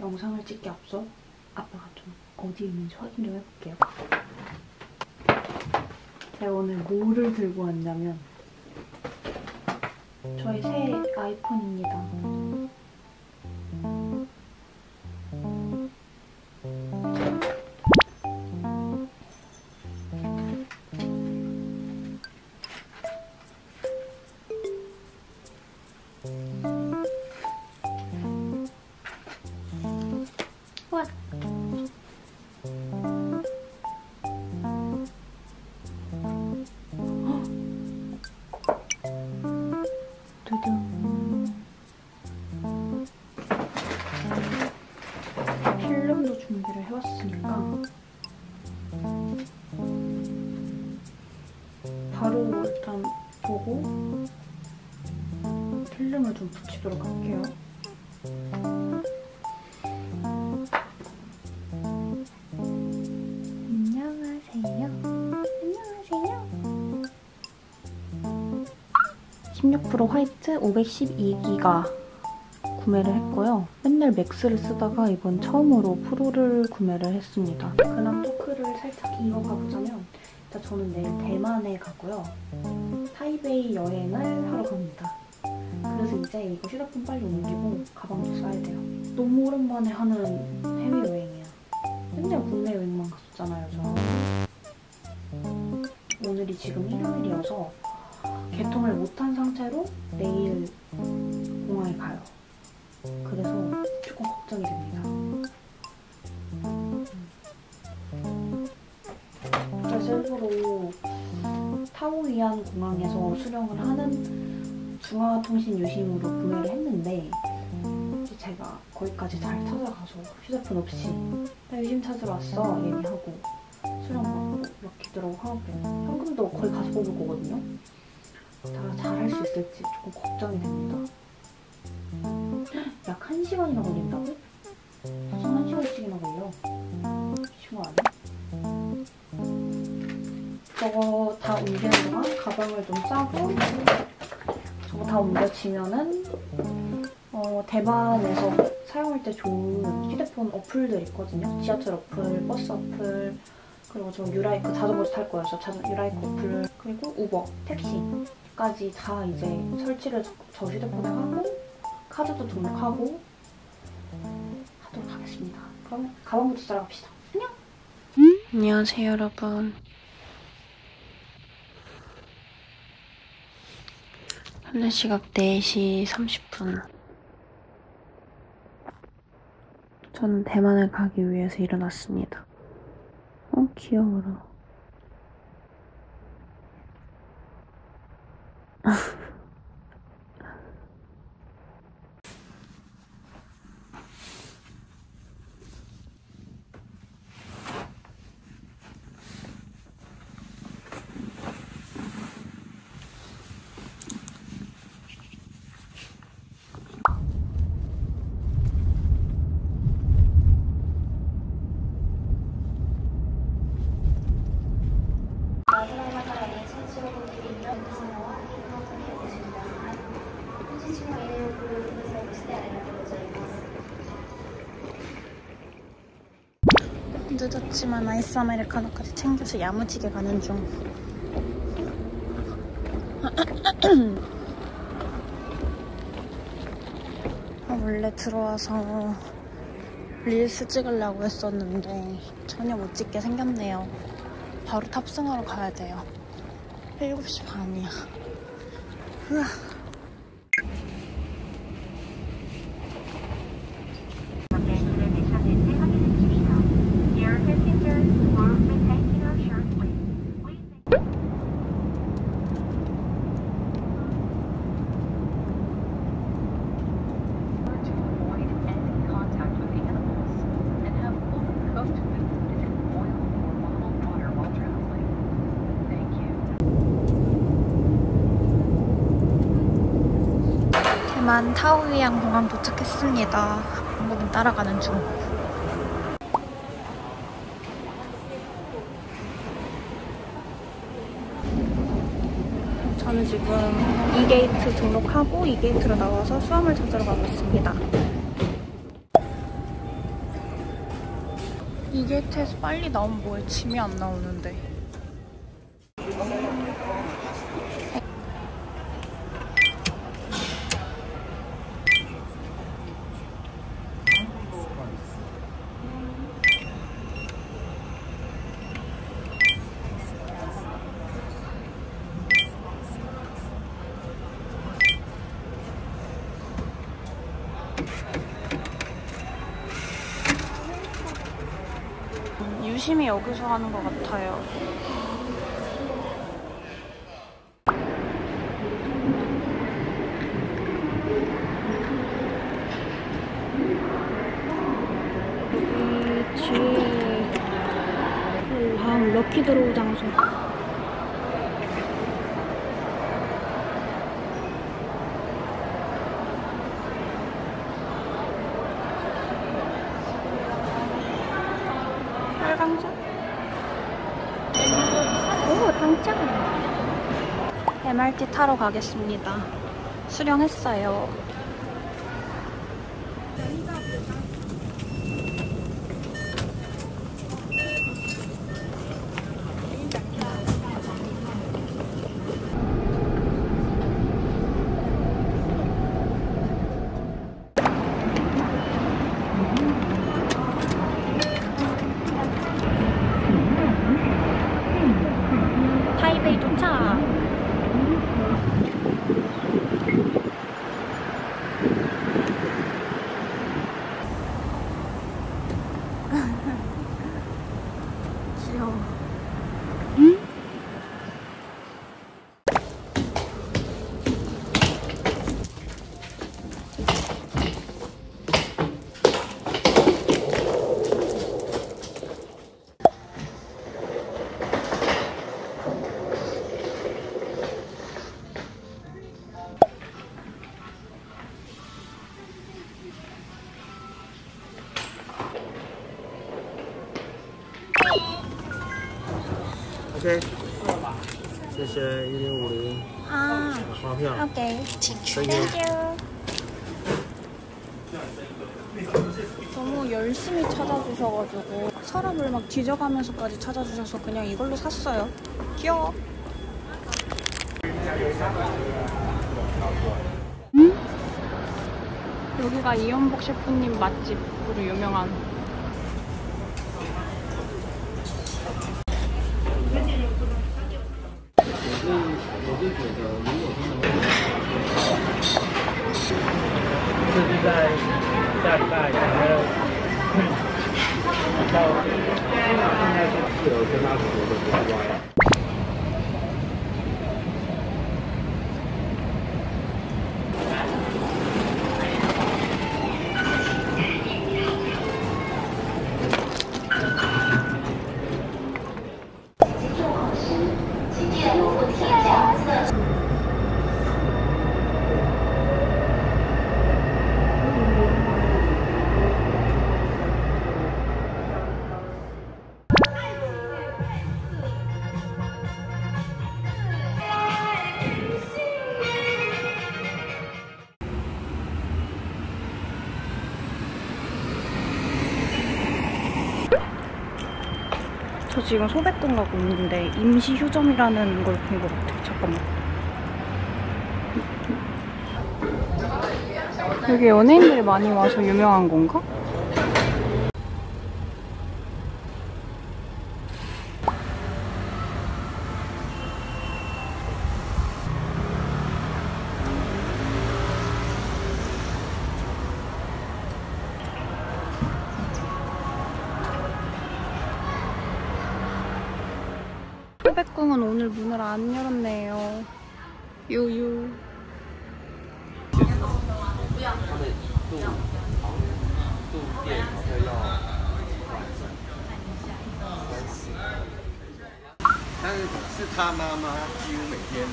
영상을 찍기 앞서 아빠가 좀 어디에 있는지 확인 좀 해볼게요. 제가 오늘 뭐를 들고 왔냐면 저희 새 아이폰입니다. 와. 필름도 준비를 해왔으니까 바로 일단 보고 필름을 좀 붙이도록 할게요. 안녕하세요. 안녕하세요. 16% 화이트 512기가 구매를 했고요. 맨날 맥스를 쓰다가 이번 처음으로 프로를 구매를 했습니다. 근황 토크를 살짝 이어가 보자면 일단 저는 내일 대만에 가고요. 타이베이 여행을 하러 갑니다. 그래서 이제 이거 휴대폰 빨리 옮기고 가방도 싸야 돼요. 너무 오랜만에 하는 해외여행이야. 맨날 국내 여행만 갔었잖아요, 저. 오늘이 지금 일요일이어서 개통을 못한 상태로 내일 공항에 가요. 그래서 조금 걱정이 됩니다. 그래서 일부러 타오이안 공항에서 수령을 하는 중화통신 유심으로 구매를 했는데 제가 거기까지 잘 찾아가서 휴대폰 없이 나 유심 찾으러 왔어 얘기하고 수령받고 맡기도록 하고 현금도 거기 가서 뽑을 거거든요. 다 잘할 수 있을지 조금 걱정이 됩니다. 약 1시간이나 걸린다고? 무슨 1시간씩이나 걸려? 미친 거 아니야? 저거 다 옮기는 동안 가방을 좀 싸고 저거 다 옮겨지면은 대만에서 사용할 때 좋은 휴대폰 어플들 있거든요. 지하철 어플, 버스 어플, 그리고 저 유라이크 자전거 탈 거예요. 저 유라이크 어플, 그리고 우버, 택시까지 다 이제 설치를 저 휴대폰에 하고 카드도 등록하고 하도록 하겠습니다. 그럼 가방부터 싸러 갑시다. 안녕! 안녕하세요, 여러분. 현재 시각 4시 30분. 저는 대만을 가기 위해서 일어났습니다. 귀여워라. 늦었지만 아이스 아메리카노까지 챙겨서 야무지게 가는 중. 원래 들어와서 릴스 찍으려고 했었는데 전혀 못 찍게 생겼네요. 바로 탑승하러 가야 돼요. 7시 반이야. 으아. 대만 타오이안 공항 도착했습니다. 한국은 따라가는 중. 저는 지금 2게이트 등록하고 2게이트로 나와서 수험을 찾으러 가고 있습니다. 이 게이트에서 빨리 나오면 뭐해. 짐이 안 나오는데. 유심히 여기서 하는 것 같아요. 여기 뒤에 다음 럭키 드로우 장소. 빨강색? 오, 당첨! MRT 타러 가겠습니다. 수령했어요. 타이베이 도착! 귀여워. 응? OK， 谢谢1050아, 发票。 오케이. Thank you. Thank you. 너무 열심히 찾아주셔가지고 서랍을 막 뒤져가면서까지 찾아주셔서 그냥 이걸로 샀어요. 귀여워. 여기가 이연복 셰프님 맛집으로 유명한.这是在下礼拜到现在是有跟他说的不歪。 저 지금 소백동 가고 있는데 임시 휴점이라는 걸 본 것 같아. 잠깐만. 여기 연예인들이 많이 와서 유명한 건가? 소백궁은 오늘 문을 안 열었네요. 유유.但是他妈妈几乎每天。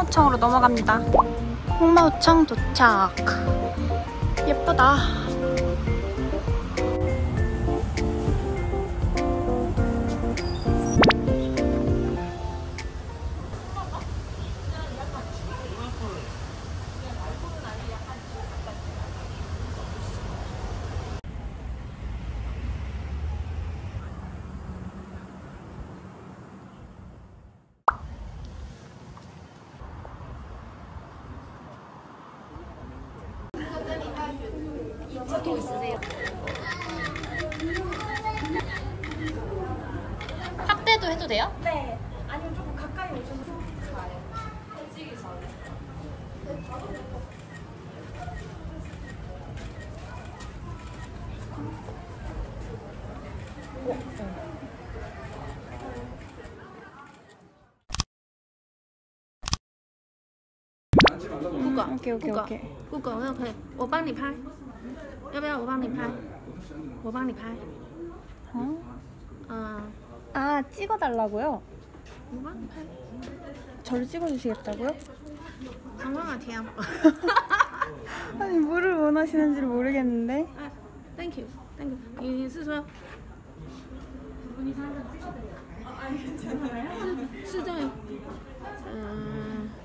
홍마오청으로 넘어갑니다. 홍마오청 도착. 예쁘다. 확대도 해도 돼요? 네. 아니면 조금 가까이 오셔서 좋아요. 오케이 오케이 오케이. 不狗那可以，我帮你拍，要不要我帮你拍？我帮你拍。 어? 嗯， 아 찍어달라고요? 我帮你拍。 저를 찍어주시겠다고요? 정말甜。 아니 뭐를 원하시는지를 모르겠는데. 哎 ，Thank you, Thank you。你是说？是这样。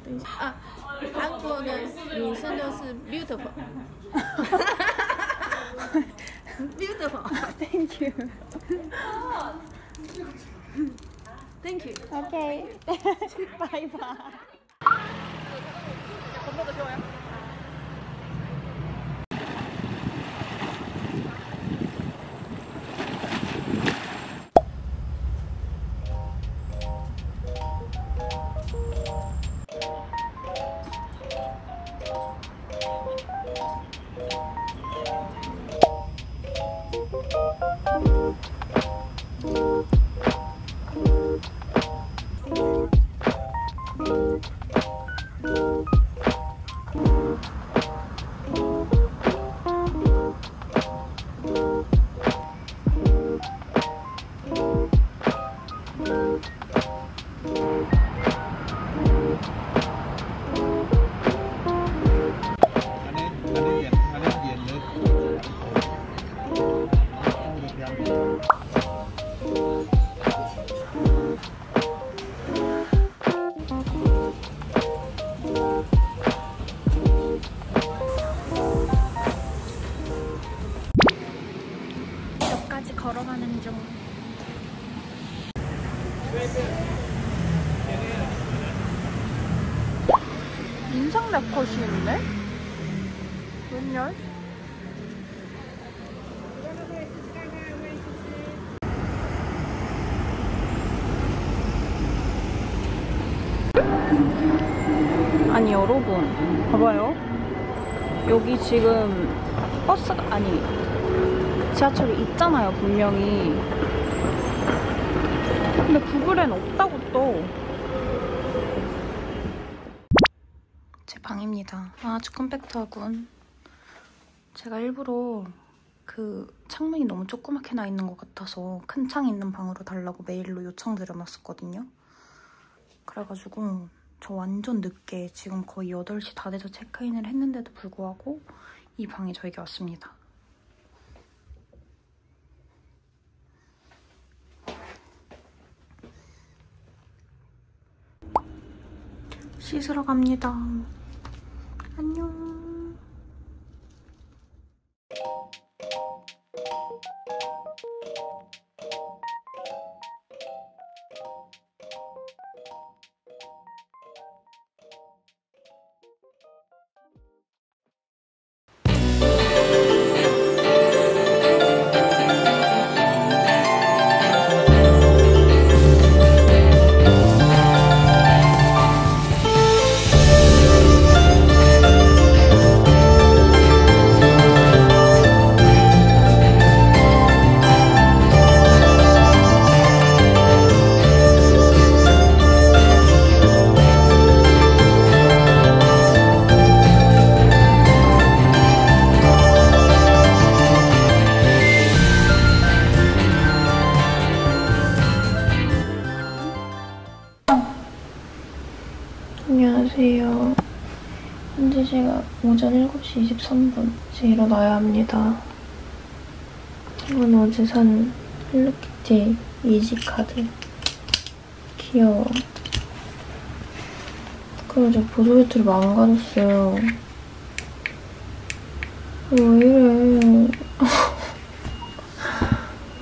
等一下啊，韩国的女生都是 beautiful。beautiful。 Thank you. Thank you. 오케이. 바이바이. 역까지 걸어가는 중. 인상 몇 컷이인데? 웬열? 아니 여러분 봐봐요. 여기 지금 버스가 아니 지하철이 있잖아요 분명히. 근데 구글엔 없다고 또. 제 방입니다. 아주 컴팩트하군. 제가 일부러 그 창문이 너무 조그맣게 나 있는 것 같아서 큰 창 있는 방으로 달라고 메일로 요청드려놨었거든요. 그래가지고 저 완전 늦게 지금 거의 8시 다 돼서 체크인을 했는데도 불구하고 이 방에 저에게 왔습니다. 씻으러 갑니다. 안녕. 안녕하세요. 현재 시각 오전 7시 23분. 이제 일어나야 합니다. 이건 어제 산 헬로키티 이지카드. 귀여워. 그리고 저 보조배터리 망가졌어요. 왜 이래.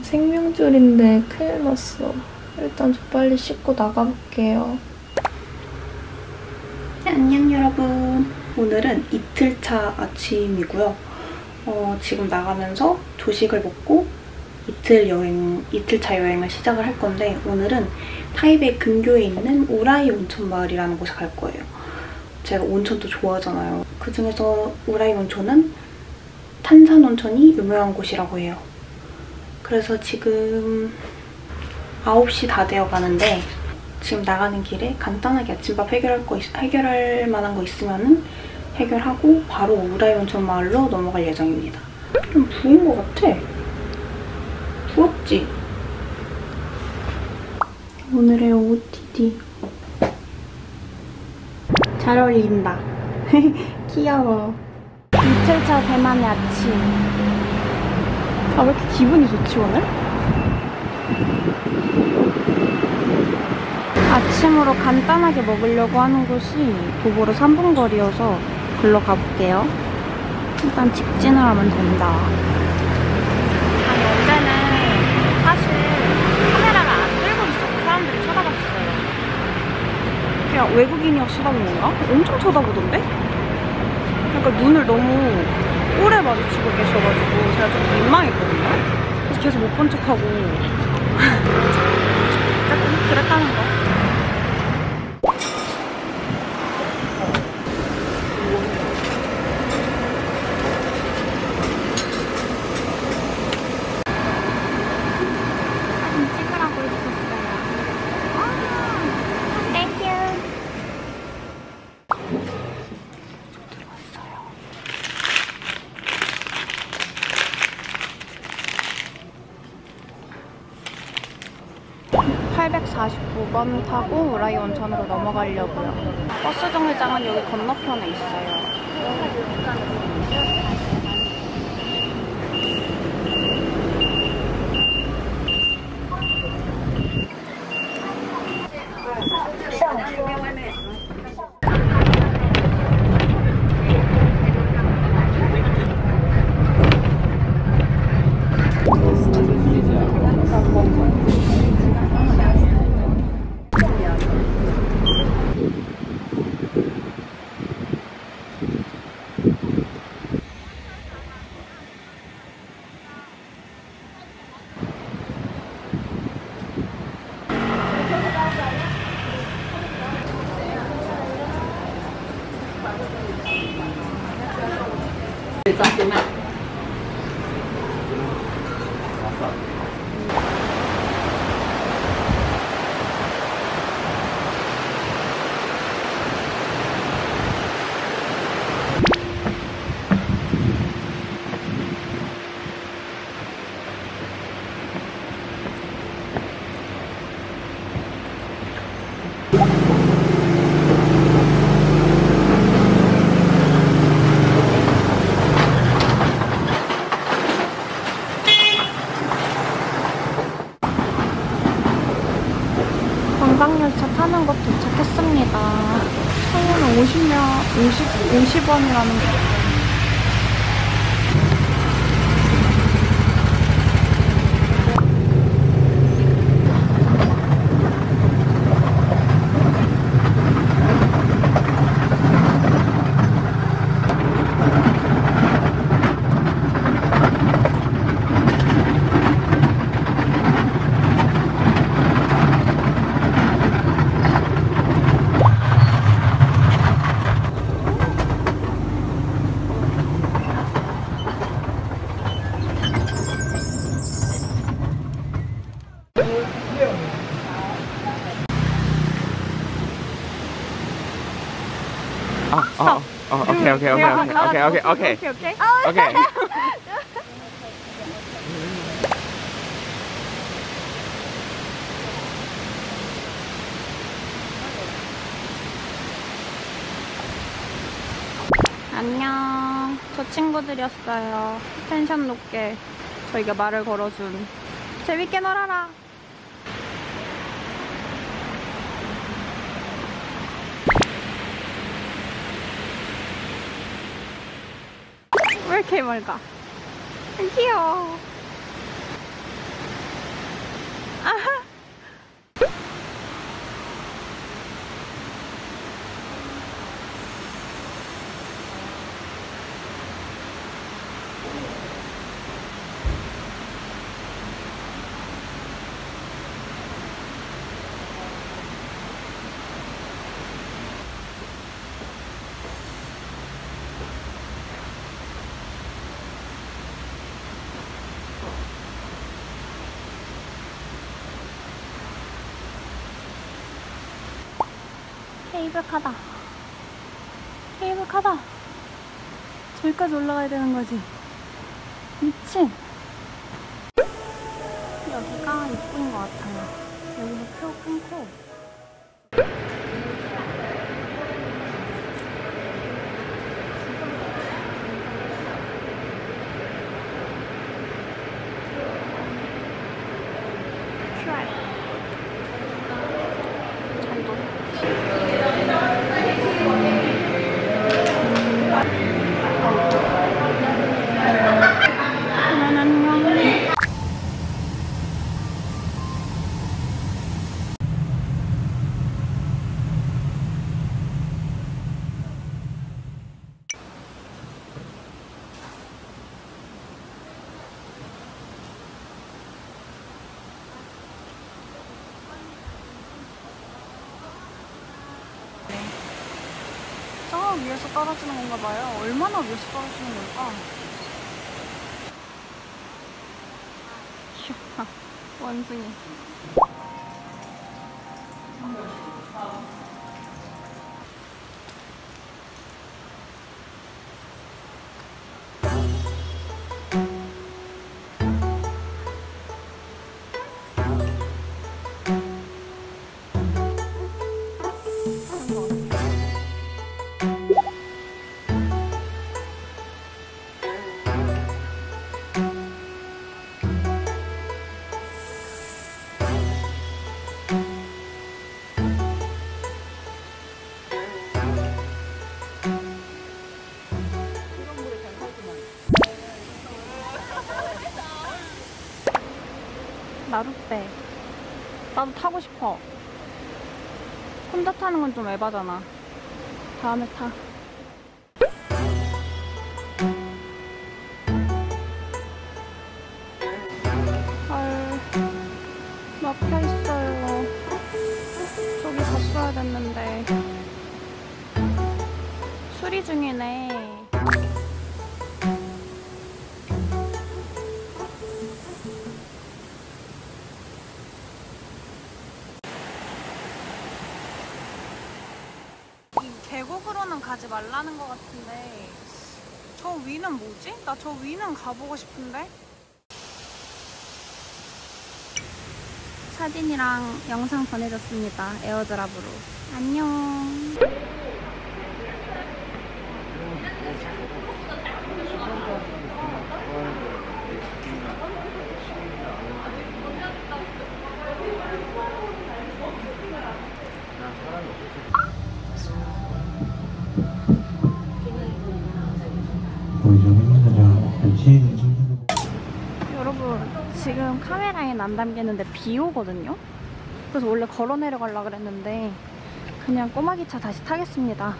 생명줄인데 큰일 났어. 일단 저 빨리 씻고 나가볼게요. 안녕 여러분. 오늘은 이틀차 아침이고요. 지금 나가면서 조식을 먹고 이틀차 여행을 시작을 할 건데 오늘은 타이베이 근교에 있는 우라이 온천 마을이라는 곳에 갈 거예요. 제가 온천도 좋아하잖아요. 그중에서 우라이 온천은 탄산 온천이 유명한 곳이라고 해요. 그래서 지금 9시 다 되어 가는데 지금 나가는 길에 간단하게 아침밥 해결할 만한 거 있으면은 해결하고 바로 우라이 온천 마을로 넘어갈 예정입니다. 좀 부은 것 같아. 부었지? 오늘의 OOTD. 잘 어울린다. 귀여워. 이틀차 대만의 아침. 아, 왜 이렇게 기분이 좋지, 오늘? 아침으로 간단하게 먹으려고 하는 곳이 도보로 3분 거리여서 글로 가볼게요. 일단 직진을 하면 된다. 아니, 어제는 사실 카메라를 안 들고 있어서 사람들이 쳐다봤어요. 그냥 외국인이어서 쳐다본 건가? 엄청 쳐다보던데? 그러니까 눈을 너무 오래 마주치고 계셔가지고 제가 좀 민망했거든요. 그래서 계속 못 본 척하고 어쨌든 그랬다는 거. 사진 찍으라고 해주셨어요. 땡큐. 들어왔어요. 849번 타고 우라이 온천으로 넘어가려고요. 버스 정류장은 여기 건너편에 있어요. 관광열차 타는 곳 도착했습니다. 처음에는 50원이라는 거. Okay. 안녕. 저 친구들이었어요. 텐션 높게 저희가 말을 걸어준. 재밌게 놀아라. 왜 이렇게 멀까? 귀여워. 아하. 케이블카다. 케이블카다. 저기까지 올라가야 되는 거지. 미친. 여기가 입구인 것 같아요. 여기서 표 끊고. QR. 저 위에서 떨어지는 건가 봐요. 얼마나 위에서 떨어지는 걸까? 귀엽다. 원숭이. 나룻배. 나도 타고 싶어. 혼자 타는 건 좀 에바잖아. 다음에 타. 헐, 막혀있어요. 저기 갔어야 됐는데. 수리 중이네. 계곡으로는 가지 말라는 것 같은데 저 위는 뭐지? 나 저 위는 가보고 싶은데? 사진이랑 영상 보내줬습니다. 에어드랍으로. 안녕. 여러분, 지금 카메라엔 안 담기는데 비 오거든요? 그래서 원래 걸어 내려가려고 그랬는데 그냥 꼬마기차 다시 타겠습니다.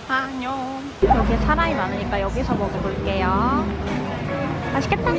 안녕. 여기 사람이 많으니까 여기서 먹어볼게요. 맛있겠다.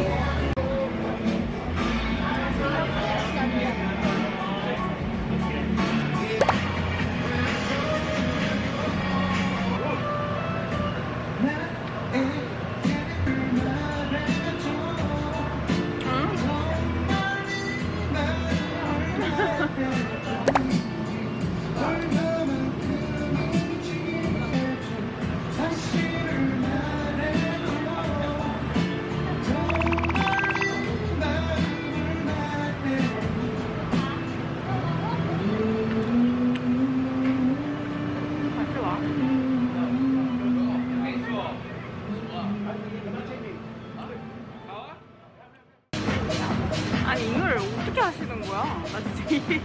아니 이걸 어떻게 하시는 거야? 나 진짜 이게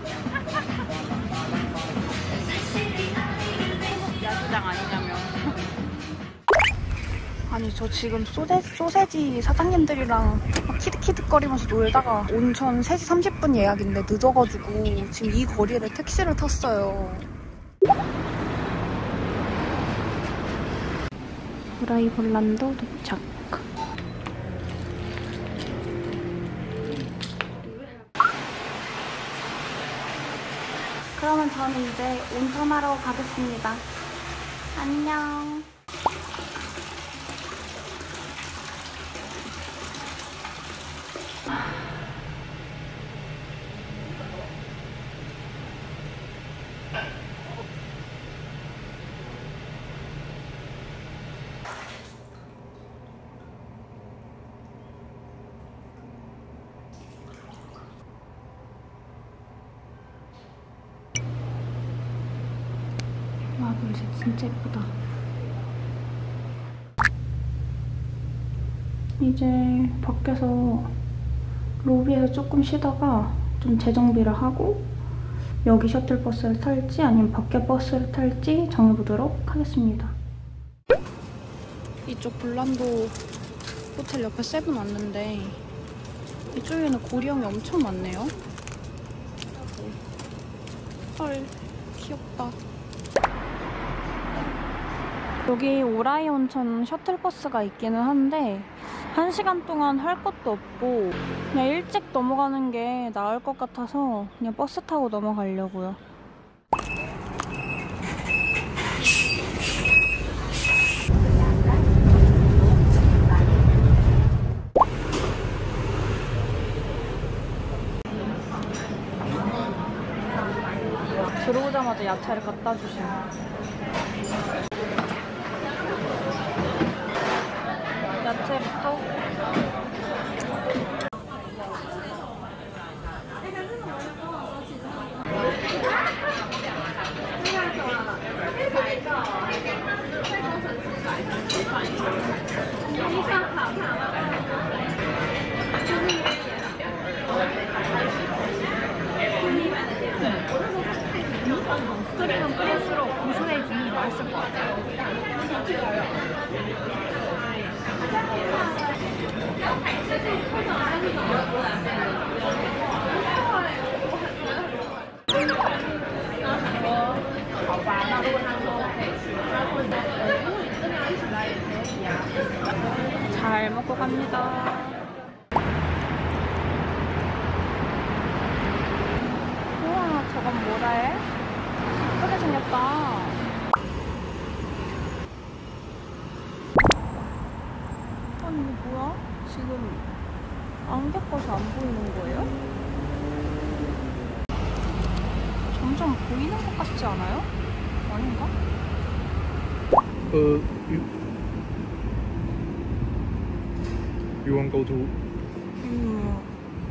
야시장 아니냐며. 아니 저 지금 소세지 사장님들이랑 막 키득키득거리면서 놀다가 온천 3시 30분 예약인데 늦어가지고 지금 이 거리를 택시를 탔어요. 후라이볼란도 도착. 그러면 저는 이제 온천하러 가겠습니다. 안녕. 와, 물색 진짜 예쁘다. 이제 밖에서 로비에서 조금 쉬다가 좀 재정비를 하고 여기 셔틀버스를 탈지 아니면 밖에 버스를 탈지 정해보도록 하겠습니다. 이쪽 볼란도 호텔 옆에 세븐 왔는데 이쪽에는 고리형이 엄청 많네요. 헐, 귀엽다. 여기 오라이 온천 셔틀버스가 있기는 한데 1시간 동안 할 것도 없고 그냥 일찍 넘어가는 게 나을 것 같아서 그냥 버스 타고 넘어가려고요. 들어오자마자 야채를 갖다 주시네. 야채부터 끓이면 끓일수록 고소해지니 맛있을 것 같아요. 잘 먹고 갑니다. 우와, 저건 뭐래? 예쁘게 생겼다. 아니 이거 뭐야? 지금 안개 껴서 안 보이는 거예요? 점점 보이는 것 같지 않아요? 아닌가? You want go to?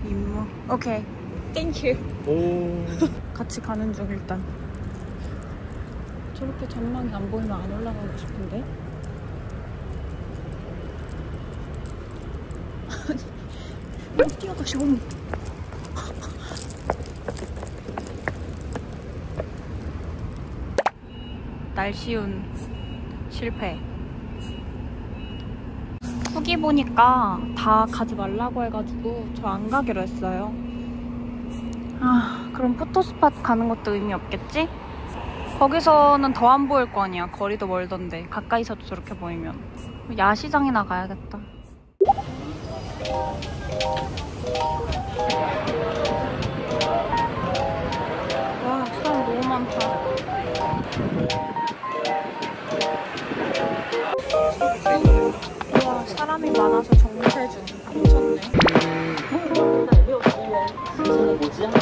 임무. 오케이. 땡큐. 오. 같이 가는 중 일단. 저렇게 전망이 안 보이면 안 올라가고 싶은데. 아니, 뛰어다시 오니. 날씨운 실패. 후기 보니까 다 가지 말라고 해가지고 저 안 가기로 했어요. 아, 그럼 포토스팟 가는 것도 의미 없겠지? 거기서는 더 안 보일 거 아니야. 거리도 멀던데. 가까이서도 저렇게 보이면. 야시장이나 가야겠다. 와, 사람 너무 많다. 와, 사람이 많아서 정체중. 미쳤네.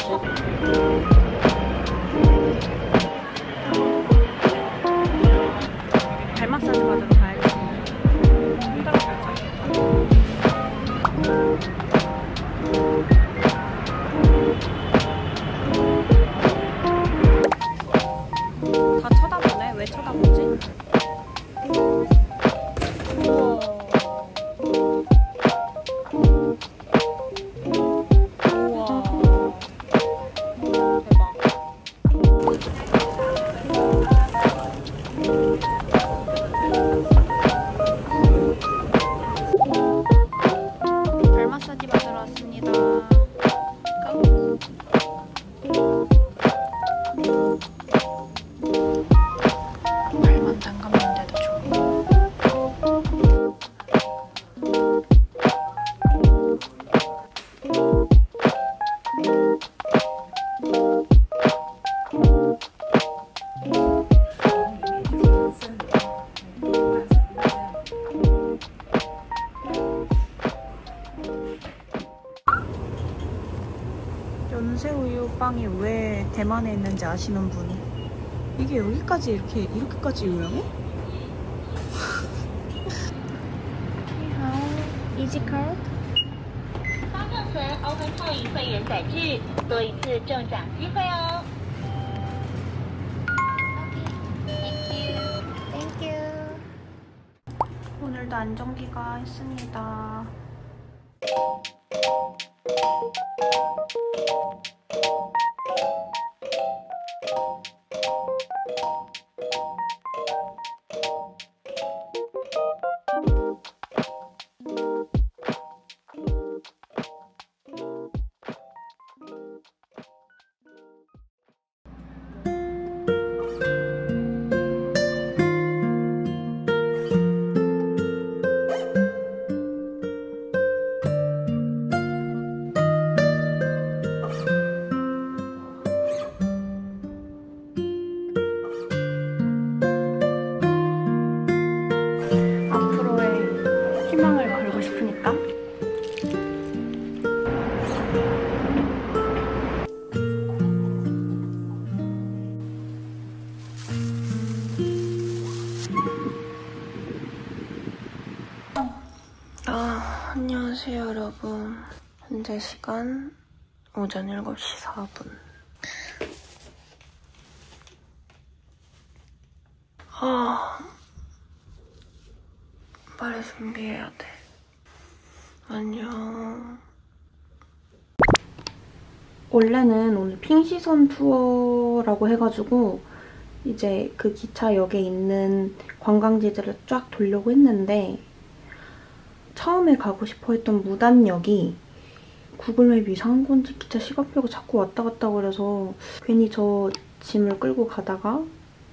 연새우유 빵이 왜 대만에 있는지 아시는 분? 이게 여기까지 이렇게까지 유명해? 이지카드? 发票存欧盟创意会员载具，多一次中奖机会哦。 오늘도 안정기가 했습니다. 앞으로의 희망을 걸고 싶으니까. 안녕하세요 여러분. 현재 시간 오전 7시 4분. 빨리 준비해야 돼. 안녕. 원래는 오늘 핑시선 투어라고 해가지고 이제 그 기차역에 있는 관광지들을 쫙 돌려고 했는데 처음에 가고 싶어 했던 무단역이 구글맵이 이상한 건지 기차 시간표가 자꾸 왔다 갔다 그래서 괜히 저 짐을 끌고 가다가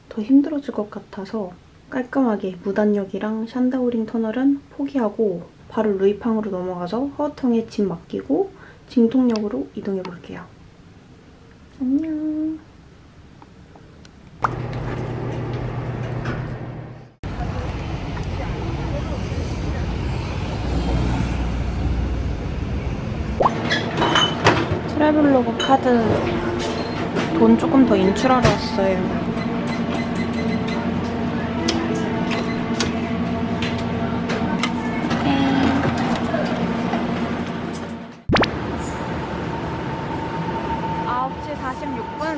더 힘들어질 것 같아서 깔끔하게 무단역이랑 샨다오링 터널은 포기하고 바로 루이팡으로 넘어가서 허허텅에 짐 맡기고 징통역으로 이동해볼게요. 안녕. 트래블로그 카드 돈 조금 더 인출하러 왔어요.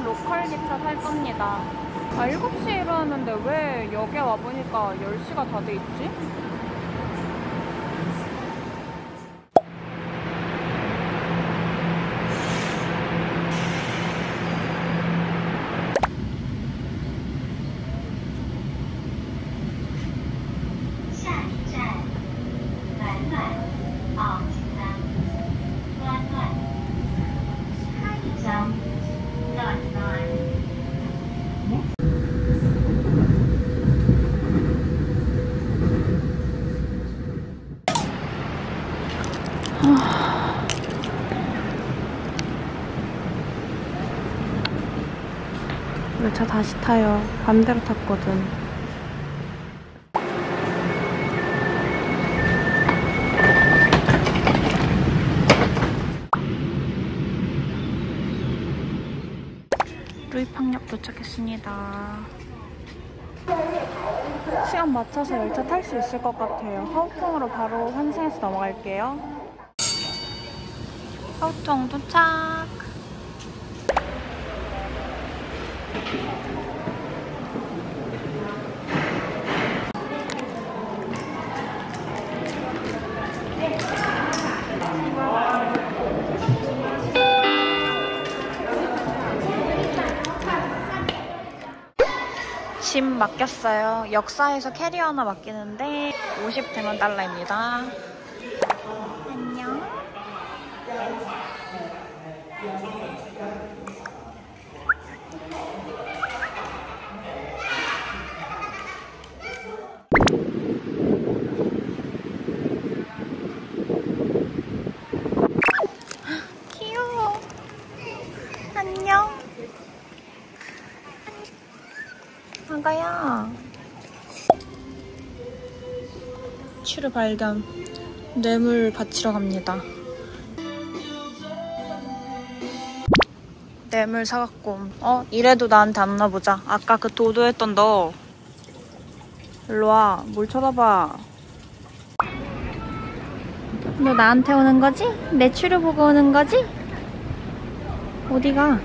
로컬 기차 탈 겁니다. 7시에 일어났는데 왜 역에 와보니까 10시가 다 돼 있지? 열차 다시 타요. 반대로 탔거든. 루이팡역 도착했습니다. 시간 맞춰서 열차 탈 수 있을 것 같아요. 하우통으로 바로 환승해서 넘어갈게요. 하우통 도착! 짐 맡겼어요. 역사에서 캐리어 하나 맡기는데 50대만 달러입니다. 안녕. 귀여워. 안녕. 아가야. 추루 발견. 뇌물 바치러 갑니다. 뇌물 사갖고. 이래도 나한테 안 나보자. 아까 그 도도했던 너. 일로와. 뭘 쳐다봐. 너 나한테 오는 거지? 내 추루 보고 오는 거지? 어디가?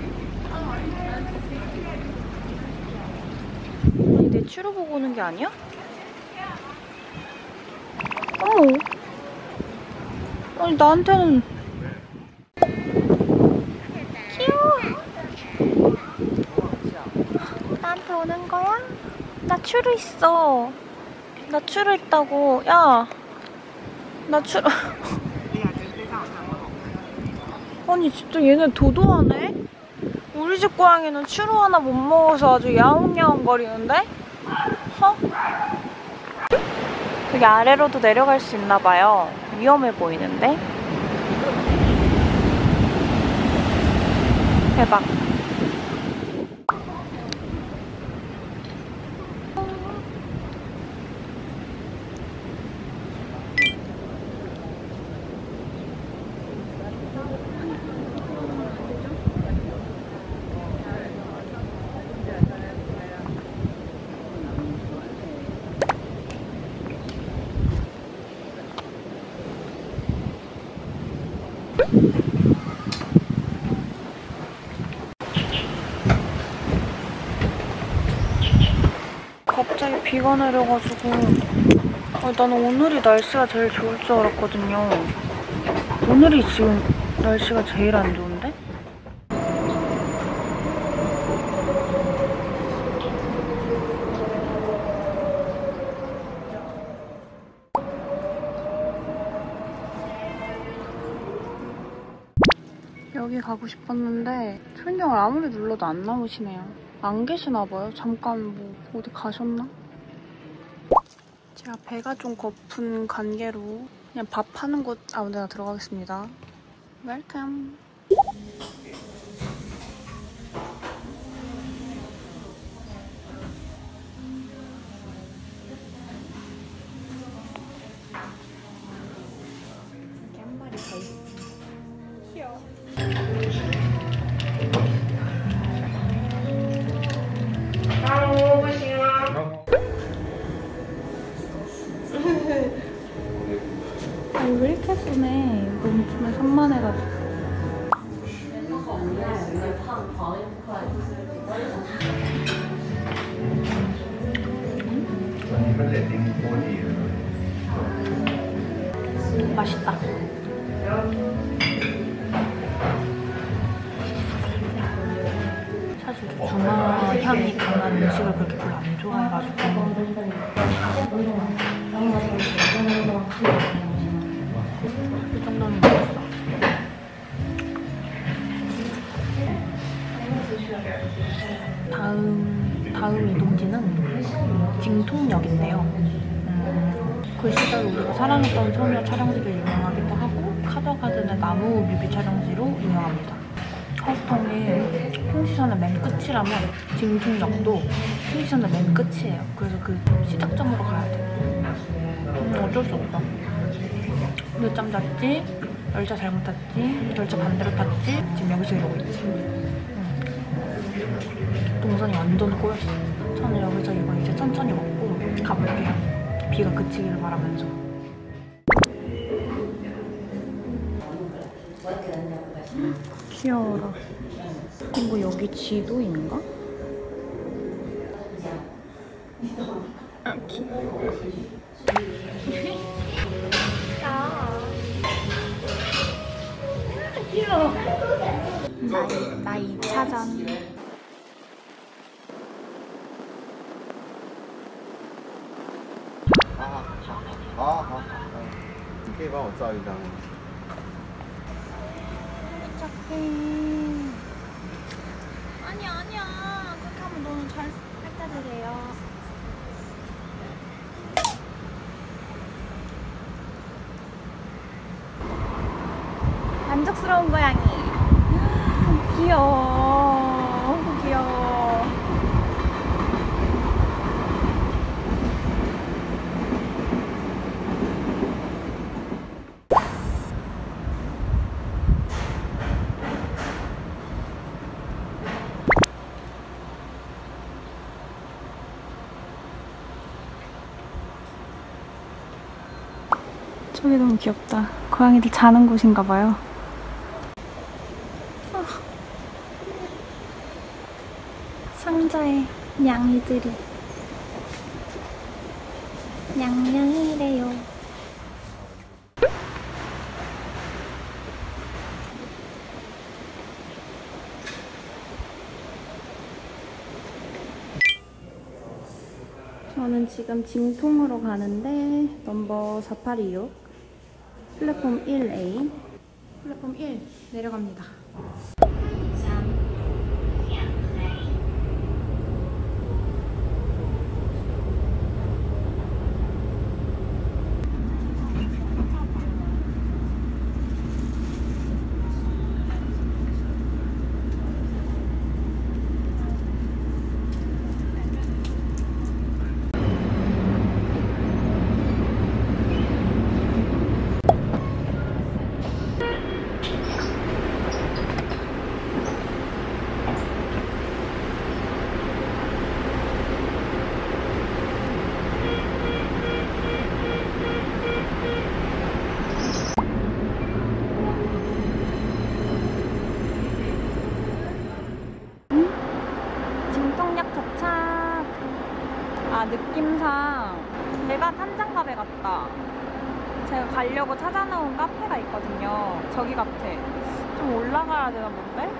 아니, 내 추루 보고 오는 게 아니야? 어머. 아니, 나한테는. 귀여워. 나한테 오는 거야? 나 추루 있어. 나 추루 있다고. 야. 나 추루. 아니, 진짜 얘네 도도하네? 우리 집 고양이는 추루 하나 못 먹어서 아주 야옹야옹 거리는데? 여기 아래로도 내려갈 수 있나봐요. 위험해 보이는데? 대박. 갑자기 비가 내려가지고 나는 오늘이 날씨가 제일 좋을 줄 알았거든요. 오늘이 지금 날씨가 제일 안 좋은데? 여기 가고 싶었는데 설명을 아무리 눌러도 안 나오시네요. 안 계시나봐요. 잠깐 뭐 어디 가셨나? 제가 배가 좀 고픈 관계로 그냥 밥 하는 곳 아무 데나 들어가겠습니다. 웰컴. 이렇게 한 마리 더 있어. 귀여워. 아니 왜 이렇게 쓰네. 너무 좀 산만해가지고. 맛있다. 사실 중화 향이 강한 음식을 그렇게 별로 안 좋아해가지고 이 정도는 맛있어. 다음 이동지는 징통역인데요. 그 시절 우리가 사랑했던 소녀 촬영지로 유명하기도 하고 카더가든의 나무 뮤비 촬영지로 유명합니다. 하우통이 풍시선의 맨 끝이라면 징통역도 풍시선의 맨 끝이에요. 그래서 그 시작점으로 가야 돼. 어쩔 수 없어. 늦잠 잤지, 열차 잘못 탔지, 열차 반대로 탔지, 지금 여기서 이러고 있지. 동선이 완전 꼬였어. 저는 여기서 이거 이제 천천히 먹고 가볼게요. 비가 그치기를 바라면서. 귀여워라. 이거 여기 지도인가? 아, 귀여워. 나 2차전. 好，你可以帮我照一张吗？ 아니야. 그렇게 하면 너는 잘 핥아드려요. 만족스러운 고양이. 귀여워. 귀여워. 저기 너무 귀엽다. 고양이들 자는 곳인가 봐요. 상자에 냥이들이 냥냥이래요. 저는 지금 징통으로 가는데 넘버 486 플랫폼 1A 플랫폼 1 내려갑니다. 징통역 도착. 아, 느낌상 제가 탄장갑에 갔다. 제가 가려고 찾아놓은 카페가 있거든요. 저기 같아. 좀 올라가야 되나 본데?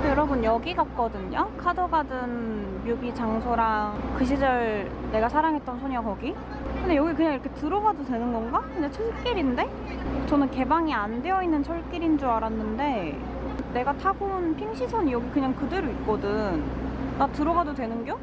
여러분, 여기 갔거든요. 카더가든 뮤비 장소랑 그 시절 내가 사랑했던 소녀 거기. 근데 여기 그냥 이렇게 들어가도 되는 건가? 근데 철길인데? 저는 개방이 안 되어 있는 철길인 줄 알았는데 내가 타고 온 핑시선이 여기 그냥 그대로 있거든. 나 들어가도 되는겨?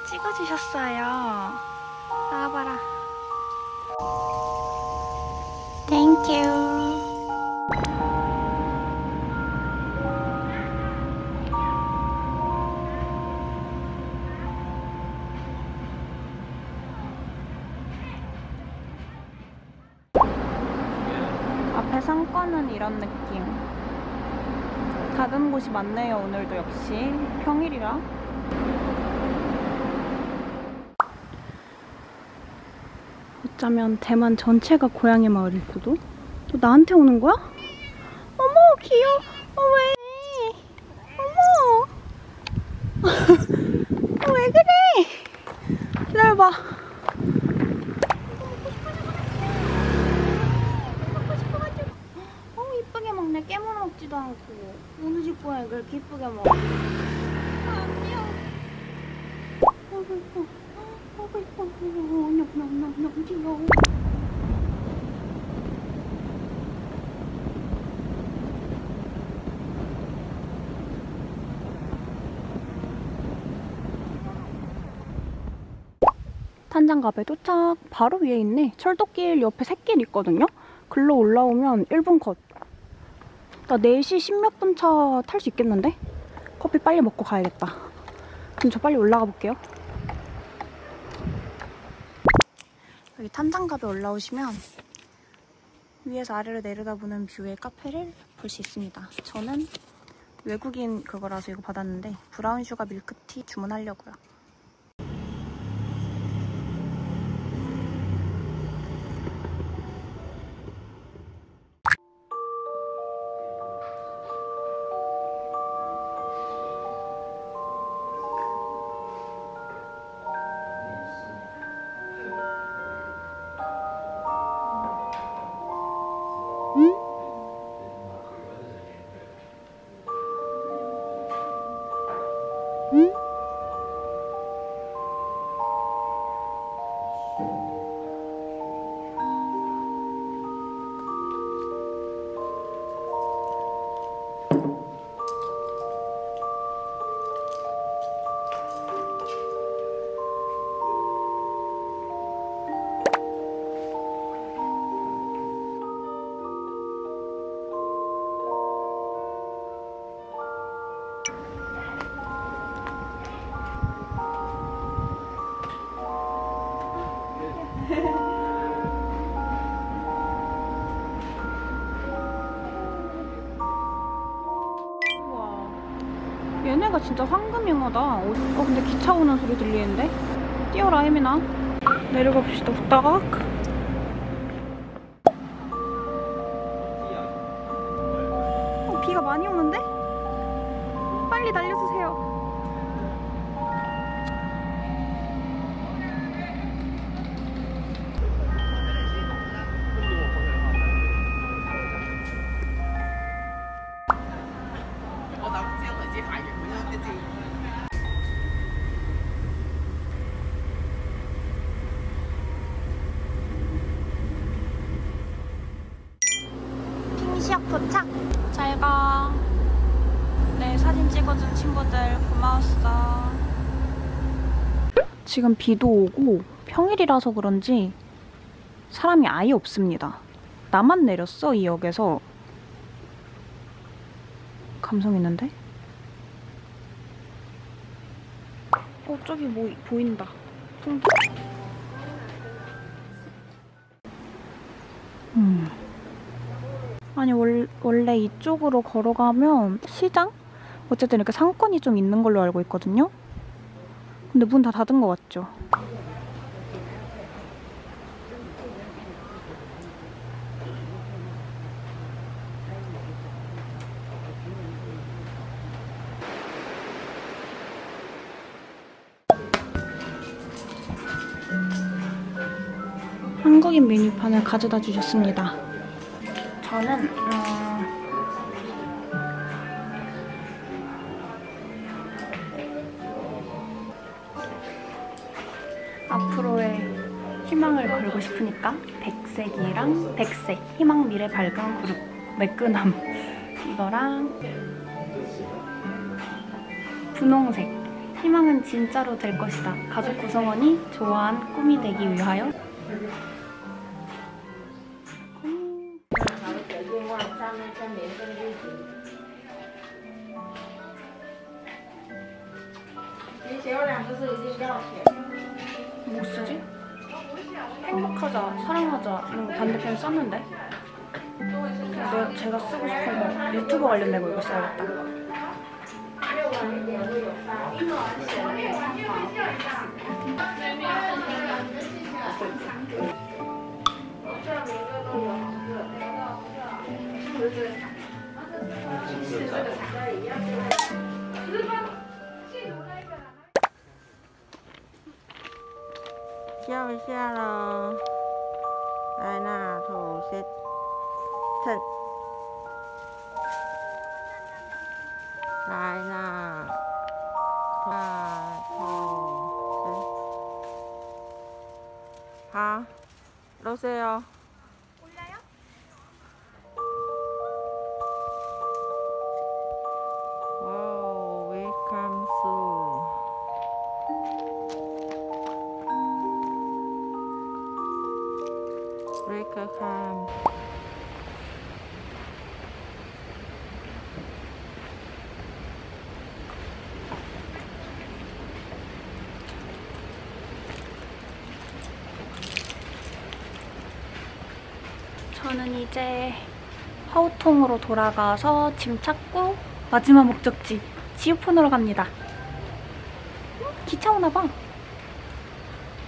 찍어주셨어요. 나와봐라. 땡큐. 앞에 상권은 이런 느낌. 닫은 곳이 많네요. 오늘도 역시 평일이라. 어쩌면 대만 전체가 고양이 마을일 수도? 또 나한테 오는 거야? 어머, 귀여워. 왜? 어머. 왜 그래? 기다려봐. 이쁘게 먹네. 깨물 먹지도 않고. 어느 집 고양이 그렇게 이쁘게 먹어. 안녕. 아이고 이뻐. 아이고 이뻐. 너무 귀여워. 탄장갑에 도착. 바로 위에 있네. 철도길 옆에 샛길 있거든요. 글로 올라오면 1분 컷. 나 4시 10몇 분 차 탈 수 있겠는데? 커피 빨리 먹고 가야겠다. 그럼 저 빨리 올라가 볼게요. 여기 탄장갑에 올라오시면 위에서 아래로 내려다보는 뷰의 카페를 볼 수 있습니다. 저는 외국인 그거라서 이거 받았는데 브라운 슈가 밀크티 주문하려고요. 하늘가 진짜 황금잉어다. 근데 기차 오는 소리 들리는데? 뛰어라 혜민아. 내려가 봅시다. 후다각. 비가 많이 오는데? 빨리 날려주세요. 핑시역 도착! 잘 가. 네, 사진 찍어준 친구들 고마웠어. 지금 비도 오고 평일이라서 그런지 사람이 아예 없습니다. 나만 내렸어, 이 역에서. 감성 있는데? 저기 뭐 보인다. 아니 원래 이쪽으로 걸어가면 시장? 어쨌든 이렇게 상권이 좀 있는 걸로 알고 있거든요? 근데 문 다 닫은 것 같죠? 한국인 메뉴판을 가져다 주셨습니다. 저는 앞으로의 희망을 걸고 싶으니까 백색이랑 백색 희망 미래 밝은 그룹 매끈함 이거랑 분홍색 희망은 진짜로 될 것이다. 가족 구성원이 좋아한 꿈이 되기 위하여. 뭐 쓰지? 행복하자, 사랑하자 이런 거 반대편 썼는데? 제가 쓰고 싶은 거 유튜브 관련된 거 이거 써야겠다.笑一下咯，来那头先蹭，来那头好，넣으세요. 와우, 웰컴 수. 웰컴. 저는 이제 허우통으로 돌아가서 짐 찾고 마지막 목적지 지우폰으로 갑니다. 기차 오나봐.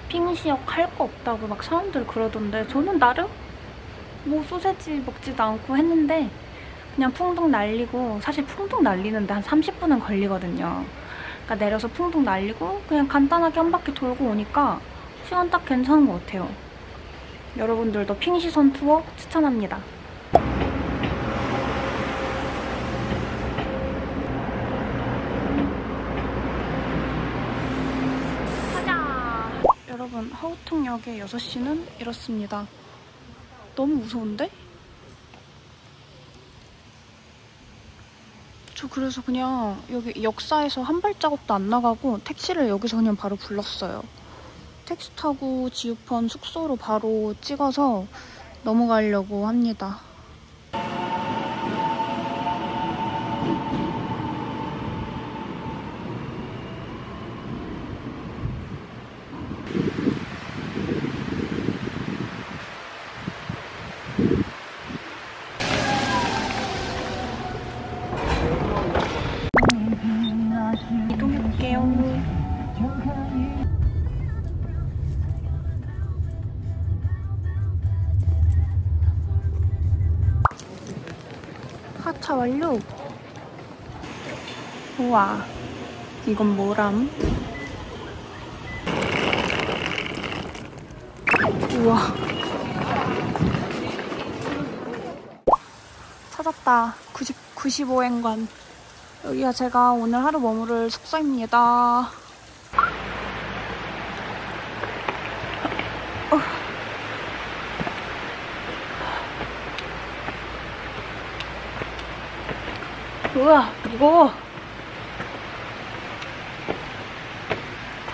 핑시역 할 거 없다고 막 사람들 그러던데 저는 나름 뭐 소세지 먹지도 않고 했는데 그냥 풍둥 날리고, 사실 풍둥 날리는데 한 30분은 걸리거든요. 그러니까 내려서 풍둥 날리고 그냥 간단하게 한 바퀴 돌고 오니까 시간 딱 괜찮은 것 같아요. 여러분들도 핑시선 투어 추천합니다. 가자! 여러분, 허우통역의 6시는 이렇습니다. 너무 무서운데? 저 그래서 그냥 여기 역사에서 한 발자국도 안 나가고 택시를 여기서 그냥 바로 불렀어요. 택시 타고 지우펀 숙소로 바로 찍어서 넘어가려고 합니다. 주차 완료. 우와, 이건 뭐람? 우와. 찾았다. 95행관. 여기가 제가 오늘 하루 머무를 숙소입니다. 우와, 이거.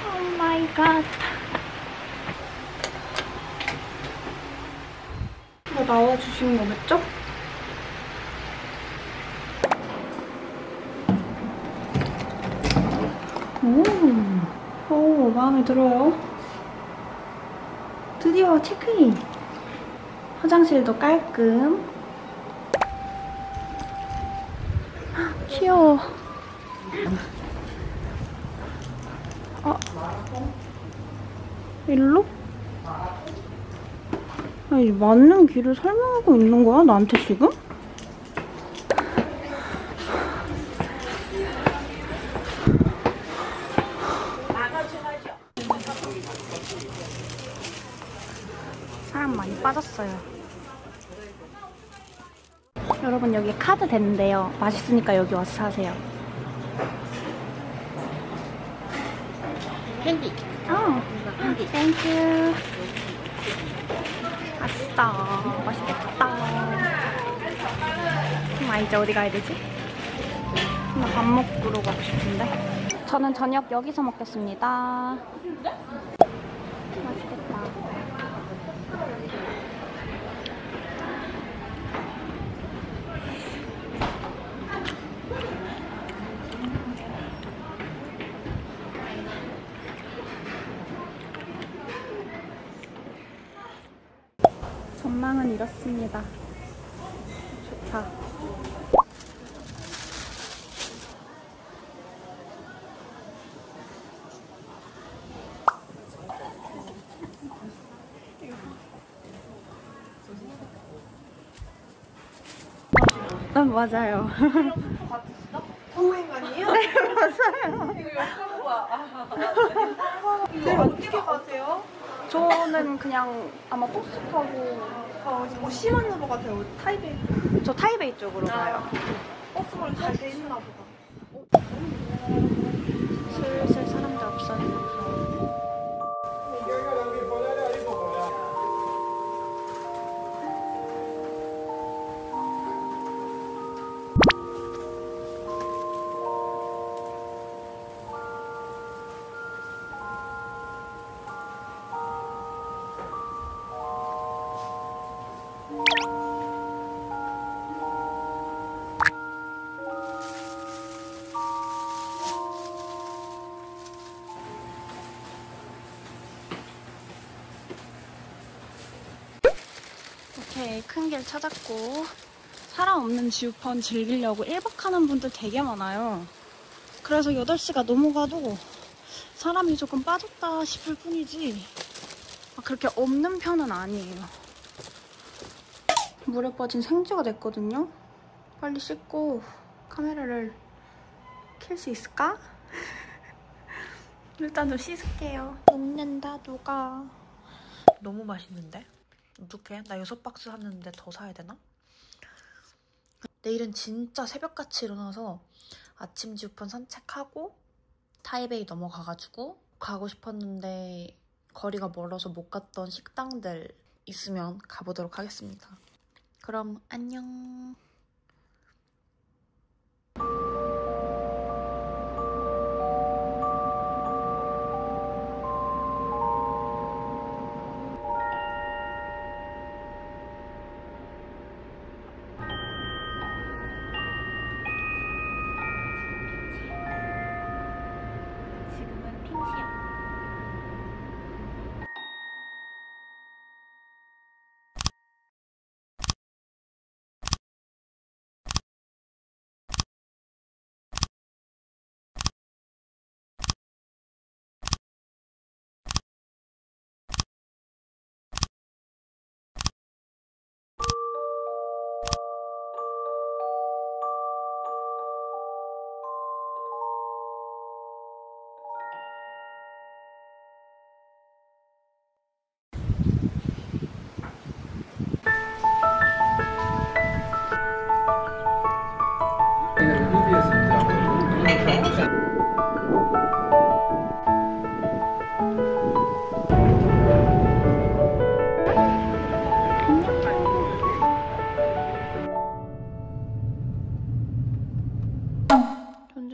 오 마이 갓. 이거 나와주신 거 맞죠? 오, 마음에 들어요. 드디어 체크인. 화장실도 깔끔. 귀여워. 일로? 아니, 맞는 길을 설명하고 있는 거야? 나한테 지금? 사람 많이 빠졌어요. 여러분, 여기 카드 된대요. 맛있으니까 여기 와서 사세요. 캔디. 땡큐. 아싸, 맛있겠다. 이제 어디 가야 되지? 나 밥 먹으러 가고 싶은데. 저는 저녁 여기서 먹겠습니다. 맛있겠다. 전망은 이렇습니다. 좋다. 맞아요. 통행관이에요? 네, 맞아요. 이거 옆으로 와. 내일 어떻게 가세요? 저는 그냥 아마 버스 타고 뭐 시원으로 가세요? 타이베이? 저 타이베이 쪽으로 가요. 버스만 잘 돼 있나 보다. 슬슬 사람들 없어요. 이렇게 큰 길 찾았고, 사람 없는 지우펀 즐기려고 1박 하는 분들 되게 많아요. 그래서 8시가 넘어가도 사람이 조금 빠졌다 싶을 뿐이지 그렇게 없는 편은 아니에요. 물에 빠진 생쥐가 됐거든요. 빨리 씻고 카메라를 켤 수 있을까? 일단 좀 씻을게요. 녹는다 누가. 너무 맛있는데? 어떡해? 나 6박스 샀는데 더 사야 되나? 내일은 진짜 새벽같이 일어나서 아침 지우펀 산책하고 타이베이 넘어가가지고 가고 싶었는데 거리가 멀어서 못 갔던 식당들 있으면 가보도록 하겠습니다. 그럼 안녕.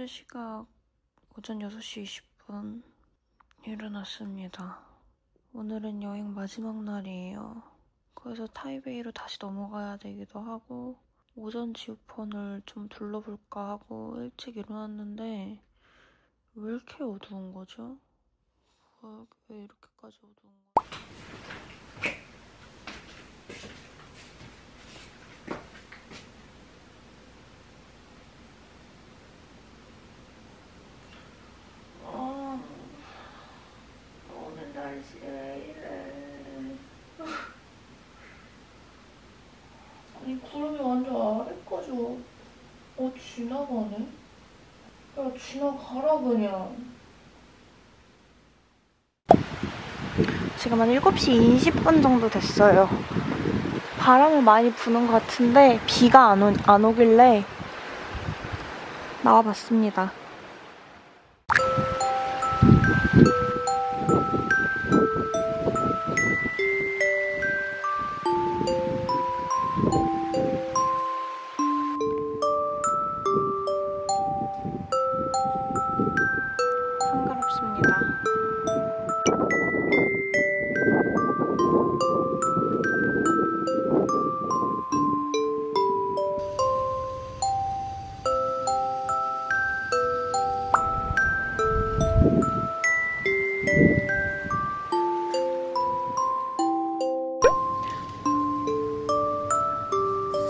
현재 시각 오전 6시 20분 일어났습니다. 오늘은 여행 마지막 날이에요. 그래서 타이베이로 다시 넘어가야 되기도 하고 오전 지우펀을 좀 둘러볼까 하고 일찍 일어났는데 왜 이렇게 어두운 거죠? 왜 이렇게까지 어두운 거죠? 오늘 날씨 왜 이래? 아니 구름이 완전 아래까지 지나가네? 야 지나가라 그냥. 지금 한 7시 20분 정도 됐어요. 바람이 많이 부는 것 같은데 비가 안 오길래 나와봤습니다. 한가롭습니다.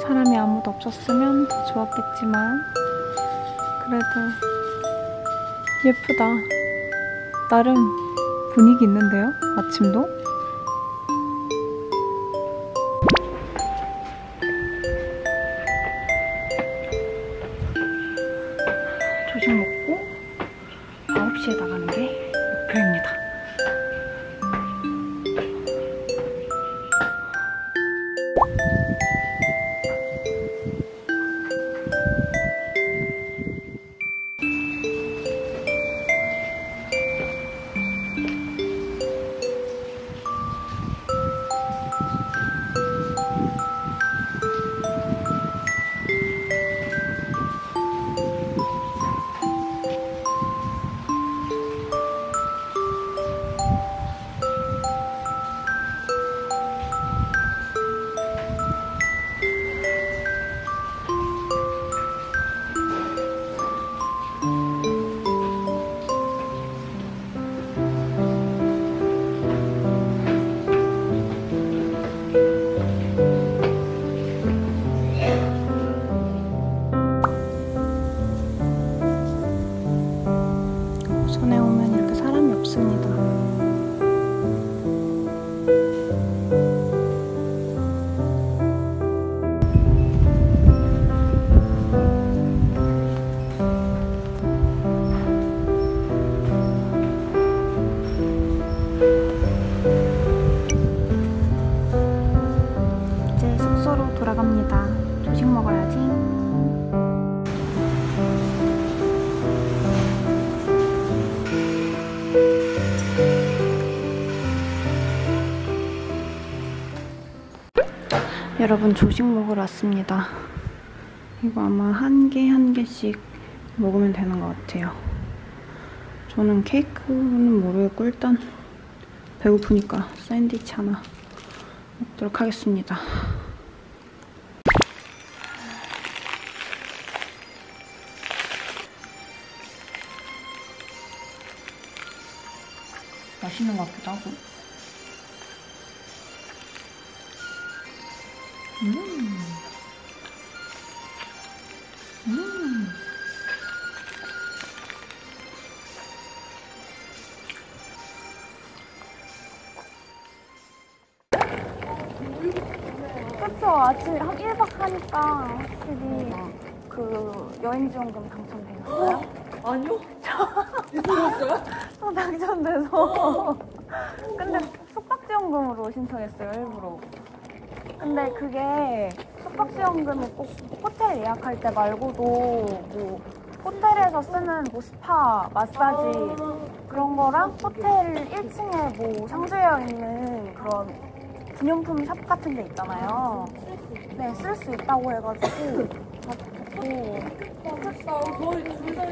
사람이 아무도 없었으면 더 좋았겠지만 그래도 예쁘다. 나름 분위기 있는데요? 아침도? 조식 먹고 9시에 나가는 게 목표입니다. 전에 오면 이렇게 사람이 없습니다. 이제 숙소로 돌아갑니다. 조식 먹어야지. 여러분 조식 먹으러 왔습니다. 이거 아마 한 개씩 먹으면 되는 것 같아요. 저는 케이크는 모르겠고 일단 배고프니까 샌드위치 하나 먹도록 하겠습니다. 맛있는 것 같기도 하고. 그쵸. 아침 한 1박 하니까 확실히 그 여행지원금 당첨되셨어요? 아니요? 있었어요? 저 당첨돼서. 근데 숙박지원금으로 신청했어요, 일부러. 근데 그게 숙박지원금이 꼭 호텔 예약할 때 말고도 뭐 호텔에서 쓰는 뭐 스파, 마사지 그런 거랑 호텔 1층에 뭐 상주되어 있는 그런 기념품 샵 같은 데 있잖아요. 네, 쓸 수 있다고 해가지고 받고. 좋겠다. 저희 둘다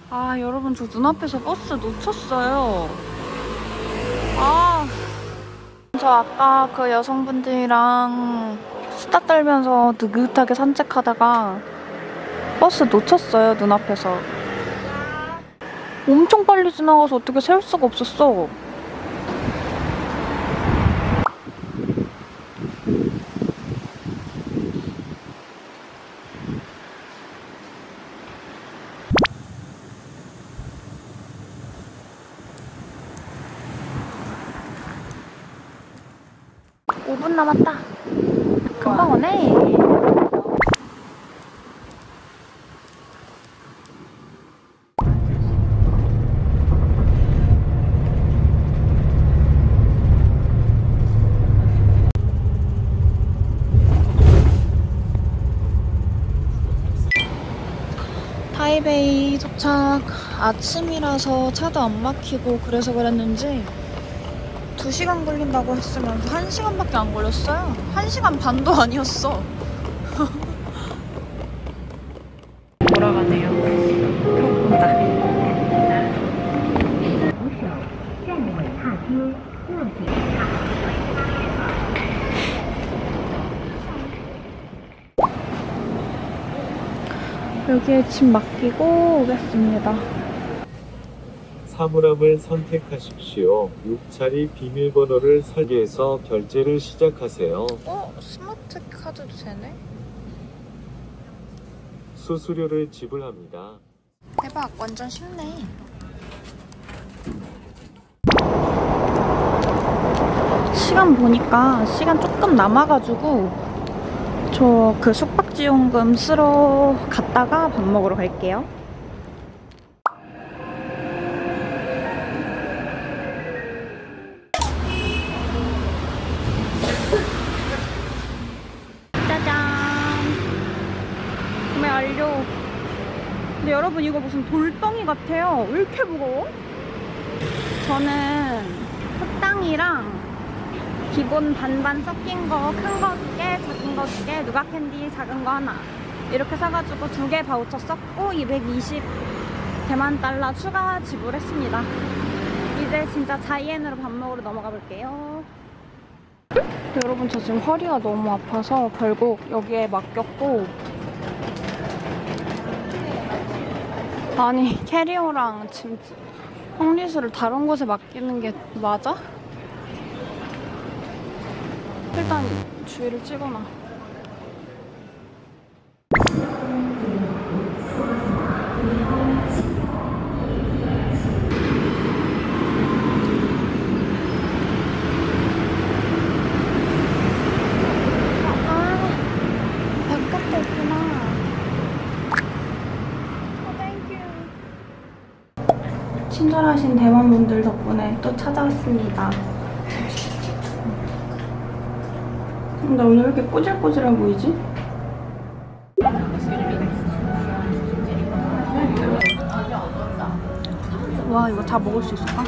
아, 여러분, 저 눈앞에서 버스 놓쳤어요. 아, 저 아까 그 여성분들이랑 수다 떨면서 느긋하게 산책하다가 버스 놓쳤어요, 눈앞에서. 엄청 빨리 지나가서 어떻게 세울 수가 없었어. 5분 남았다. 금방 오네. 타이베이 도착. 아침이라서 차도 안 막히고 그래서 그랬는지 2시간 걸린다고 했으면서 1시간밖에 안 걸렸어요. 1시간 반도 아니었어. 돌아가네요. 온다. 여기에 짐 맡기고 오겠습니다. 사물함을 선택하십시오. 6자리 비밀번호를 설계해서 결제를 시작하세요. 스마트 카드도 되네? 수수료를 지불합니다. 대박, 완전 쉽네. 시간 보니까 시간 조금 남아가지고 저 그 숙박지원금 쓰러 갔다가 밥 먹으러 갈게요. 구매 완료. 근데 여러분 이거 무슨 돌덩이 같아요. 왜 이렇게 무거워? 저는 흑당이랑 기본 반반 섞인 거 큰 거 2개, 작은 거 2개, 누가 캔디 작은 거 하나 이렇게 사가지고 2개 바우처 썼고 220 대만 달러 추가 지불했습니다. 이제 진짜 자이엔으로 밥 먹으러 넘어가 볼게요. 여러분 저 지금 허리가 너무 아파서 결국 여기에 맡겼고, 아니 캐리어랑 짐 홈리스를 다른 곳에 맡기는 게 맞아? 일단 주의를 찍어놔. 바깥에 있구나. 땡큐. 친절하신 대만분들 덕분에 또 찾아왔습니다. 나 오늘 왜 이렇게 꼬질꼬질해 보이지? 와, 이거 다 먹을 수 있을까?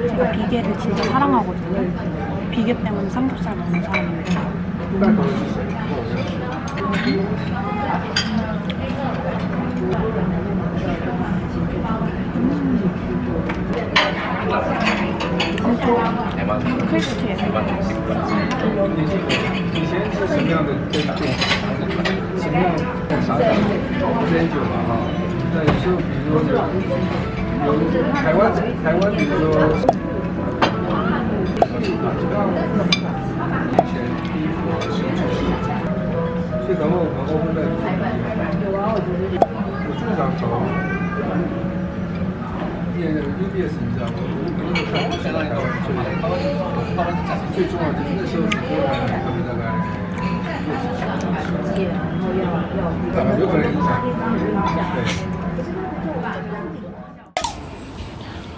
제가 비계를 진짜 사랑하거든요. 비계 때문에 삼겹살 먹는 사람인데 너무 맛있어요. 엄청 크리스피해. UBS 你知道吗？现在最重要就是那时候是他们大概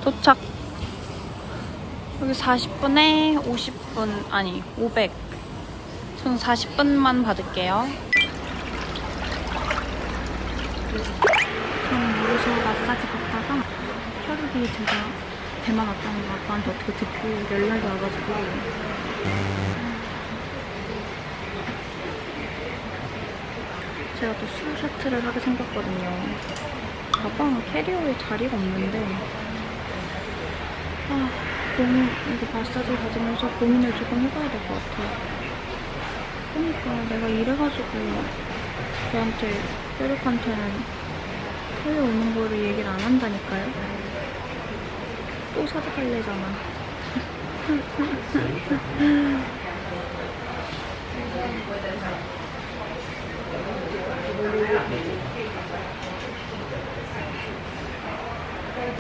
도착. 여기 40분에 50분, 아니 500. 저는 40분만 받을게요. 저는 여기서 마사지 받다가 혈압이 제가 대만 왔다는 거 아빠한테 어떻게 듣고 연락이 와가지고 제가 또 술 셔틀을 하게 생겼거든요. 가방 캐리어에 자리가 없는데 고민, 이거 마사지 받으면서 고민을 조금 해봐야 될 것 같아요. 그러니까 내가 이래가지고 걔한테, 뾰족한테는 해외 오는 거를 얘기를 안 한다니까요. 또 사드갈래잖아.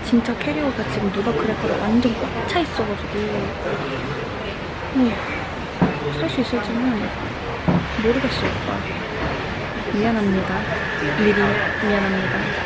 진짜 캐리어가 지금 누가 그랬거든 완전 꽉 차 있어가지고 살 수 있을지는 모르겠어요, 오빠. 미안합니다. 미리 미안합니다.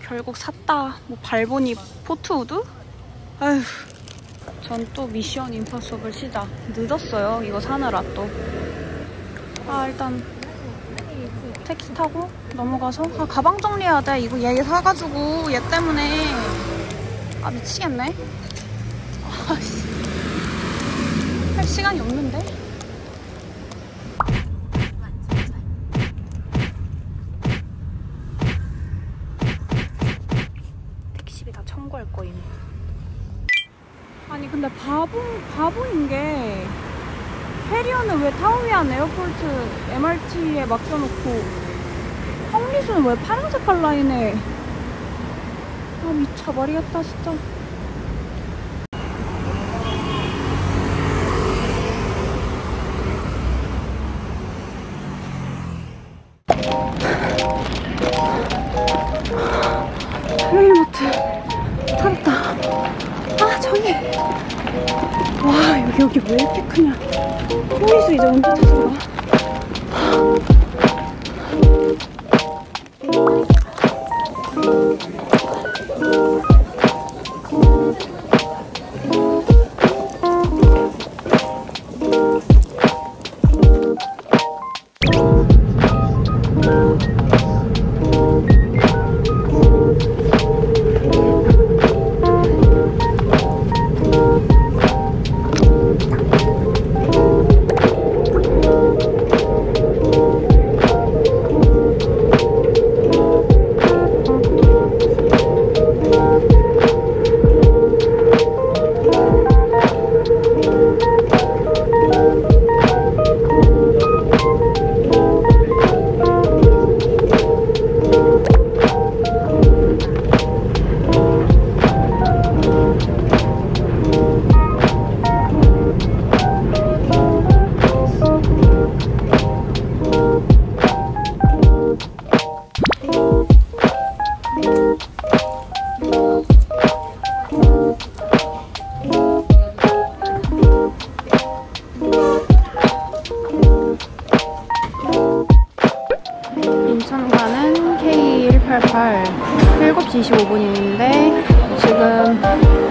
결국 샀다. 뭐 발보니 포트우드? 아휴, 전 또 미션 임파서블 시작. 늦었어요. 이거 사느라 또. 일단 택시 타고 넘어가서 가방 정리해야 돼. 이거 얘 사가지고 얘 때문에 미치겠네. 할 시간이 없는데? 택시비 다 청구할 거임. 아니 근데 바보인 게 캐리어는 왜 타오이안 에어포트 MRT에 맡겨놓고 펑리수는 왜 파란 색깔 라인에 미쳐버리겠다 진짜. 플레이모트 찾았다. 저기. 와 여기 왜 이렇게 크냐. 펑리수 이제 언제 찾아가.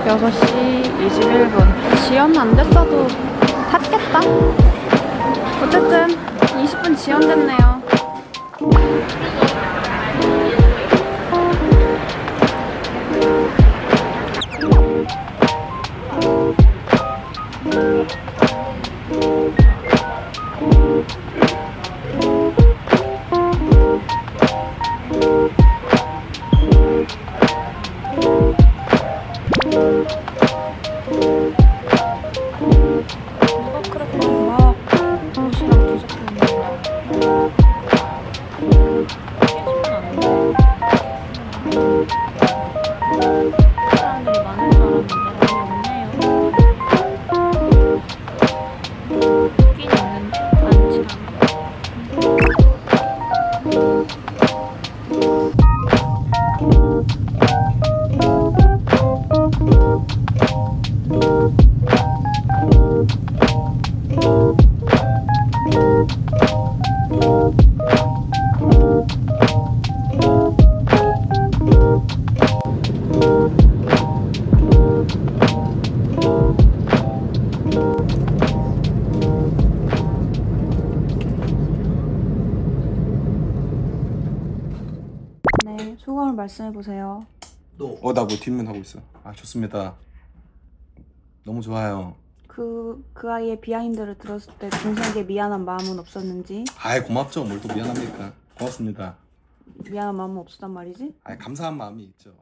6시 21분. 지연 안 됐어도 탔겠다. 어쨌든 20분 지연됐네요. 누가 그렇게 막 옷이랑 뒤적거리는 거야. 깨지면 안 돼. 사람들이 많을 줄 알았는데 많이 없네요. 있긴 있는데 많지 않아. 네, 소감을 말씀해보세요. 나 뭐 뒷면 하고 있어. 아, 좋습니다. 너무 좋아요. 그 아이의 비하인드를 들었을 때 준수에게 미안한 마음은 없었는지? 아이, 고맙죠. 뭘 또 미안합니까. 고맙습니다. 미안한 마음은 없었단 말이지? 아이, 감사한 마음이 있죠.